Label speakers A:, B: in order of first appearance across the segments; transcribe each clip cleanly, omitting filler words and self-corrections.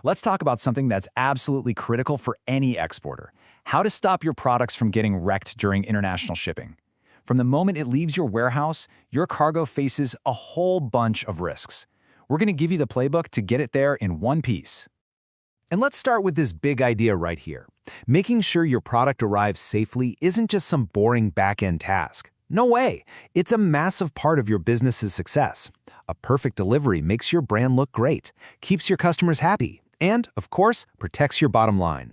A: let's talk about something that's absolutely critical for any exporter: how to stop your products from getting wrecked during international shipping. From the moment it leaves your warehouse, your cargo faces a whole bunch of risks. We're going to give you the playbook to get it there in one piece. And let's start with this big idea right here. Making sure your product arrives safely isn't just some boring back-end task. No way! It's a massive part of your business's success. A perfect delivery makes your brand look great, keeps your customers happy, and, of course, protects your bottom line.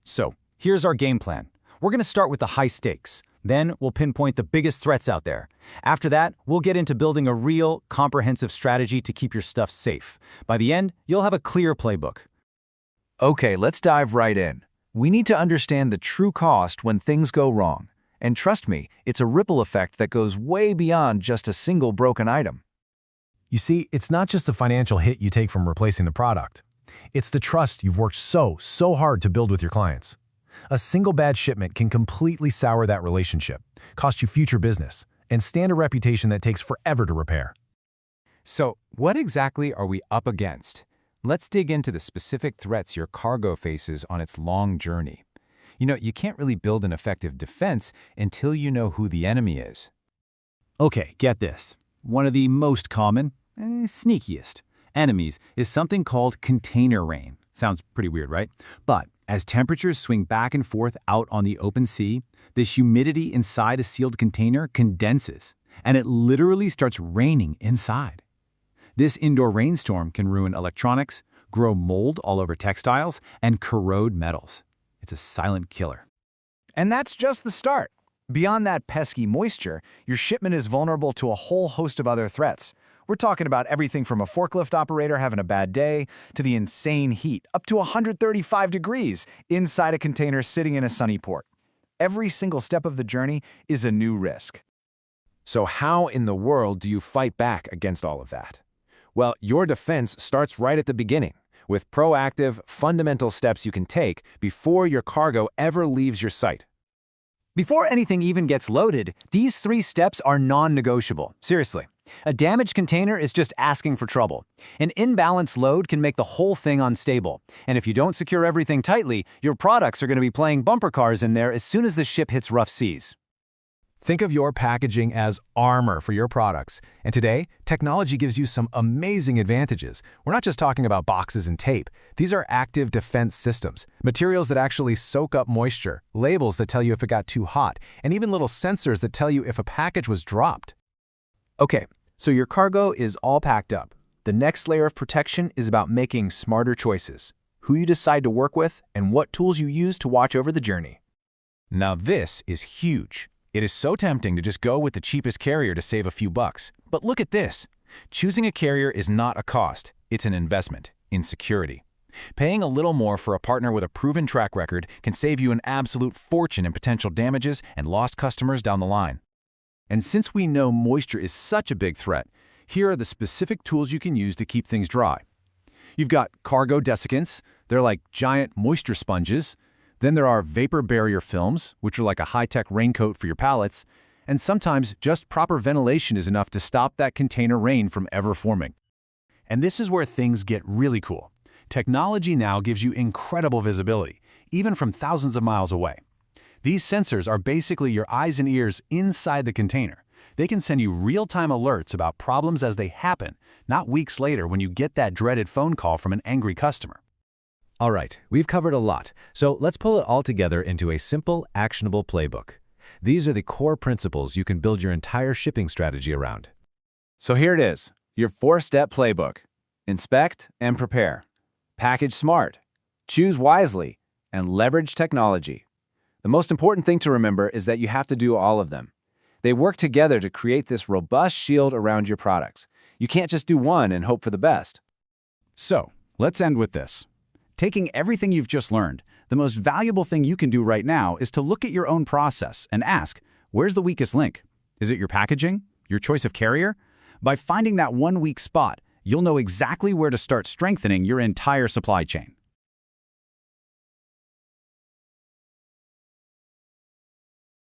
A: So, here's our game plan. We're going to start with the high stakes. Then we'll pinpoint the biggest threats out there. After that, we'll get into building a real, comprehensive strategy to keep your stuff safe. By the end, you'll have a clear playbook. Okay, let's dive right in. We need to understand the true cost when things go wrong. And trust me, it's a ripple effect that goes way beyond just a single broken item.
B: You see, it's not just the financial hit you take from replacing the product. It's the trust you've worked so hard to build with your clients. A single bad shipment can completely sour that relationship, cost you future business, and stand a reputation that takes forever to repair.
A: So, what exactly are we up against? Let's dig into the specific threats your cargo faces on its long journey. You can't really build an effective defense until you know who the enemy is. Okay, get this. One of the most common, sneakiest, enemies is something called container rain. Sounds pretty weird, right? But as temperatures swing back and forth out on the open sea, the humidity inside a sealed container condenses, and it literally starts raining inside. This indoor rainstorm can ruin electronics, grow mold all over textiles, and corrode metals. It's a silent killer. And that's just the start. Beyond that pesky moisture, your shipment is vulnerable to a whole host of other threats. We're talking about everything from a forklift operator having a bad day to the insane heat, up to 135 degrees, inside a container sitting in a sunny port. Every single step of the journey is a new risk.
C: So how in the world do you fight back against all of that? Well, your defense starts right at the beginning, with proactive, fundamental steps you can take before your cargo ever leaves your site.
A: Before anything even gets loaded, these 3 steps are non-negotiable. Seriously. A damaged container is just asking for trouble. An imbalanced load can make the whole thing unstable. And if you don't secure everything tightly, your products are going to be playing bumper cars in there as soon as the ship hits rough seas.
B: Think of your packaging as armor for your products. And today, technology gives you some amazing advantages. We're not just talking about boxes and tape. These are active defense systems, materials that actually soak up moisture, labels that tell you if it got too hot, and even little sensors that tell you if a package was dropped.
A: Okay, so your cargo is all packed up. The next layer of protection is about making smarter choices, who you decide to work with, and what tools you use to watch over the journey. Now this is huge. It is so tempting to just go with the cheapest carrier to save a few bucks. But look at this. Choosing a carrier is not a cost, it's an investment in security. Paying a little more for a partner with a proven track record can save you an absolute fortune in potential damages and lost customers down the line. And since we know moisture is such a big threat, here are the specific tools you can use to keep things dry. You've got cargo desiccants. They're like giant moisture sponges. Then there are vapor barrier films, which are like a high-tech raincoat for your pallets. And sometimes just proper ventilation is enough to stop that container rain from ever forming. And this is where things get really cool. Technology now gives you incredible visibility, even from thousands of miles away. These sensors are basically your eyes and ears inside the container. They can send you real-time alerts about problems as they happen, not weeks later when you get that dreaded phone call from an angry customer.
D: All right, we've covered a lot, so let's pull it all together into a simple, actionable playbook. These are the core principles you can build your entire shipping strategy around.
A: So here it is, your 4-step playbook. Inspect and prepare. Package smart. Choose wisely. And leverage technology. The most important thing to remember is that you have to do all of them. They work together to create this robust shield around your products. You can't just do one and hope for the best. So, let's end with this. Taking everything you've just learned, the most valuable thing you can do right now is to look at your own process and ask, where's the weakest link? Is it your packaging? Your choice of carrier? By finding that one weak spot, you'll know exactly where to start strengthening your entire supply chain.